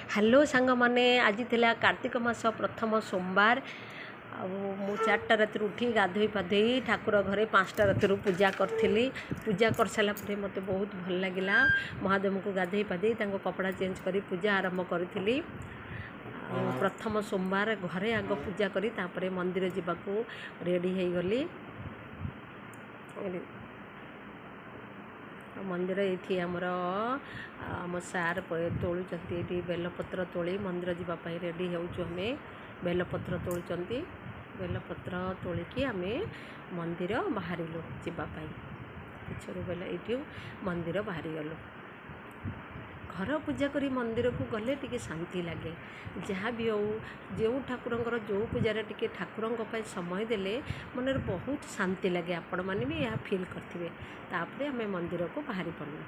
Hello सांग माने आज थिला कार्तिक मास प्रथम सोमवार मु 4टा राति उठी गाधोई पाधोई ठाकुर घरे 5टा राति पूजा करी पूजा कर सारा मत बहुत भल लगिला। महादेव को गाधोई पाधोई कपड़ा चेंज करी पूजा आरंभ करी। प्रथम सोमवार घरे आग पूजा करी तापरे मंदिर जावाक रेडी हो गली। मंदिर ये आमर आम सार तोलुंट ये बेलपत्र तोली मंदिर जावाई रेडी होमें बेलपत्र तोलुंट बेलपत्र तोलिकी आम मंदिर बाहर जावाई पिछड़ बेल ये मंदिर बाहर गलु। घर पूजा करी मंदिर को गले टिके शांति लगे। जहाँ भी हो जो ठाकुर जो पूजार टिके ठाकुर समय देले मन बहुत शांति लगे। आपण मैंने भी यह फिल करते। तापर आम मंदिर को बाहरी पड़ू।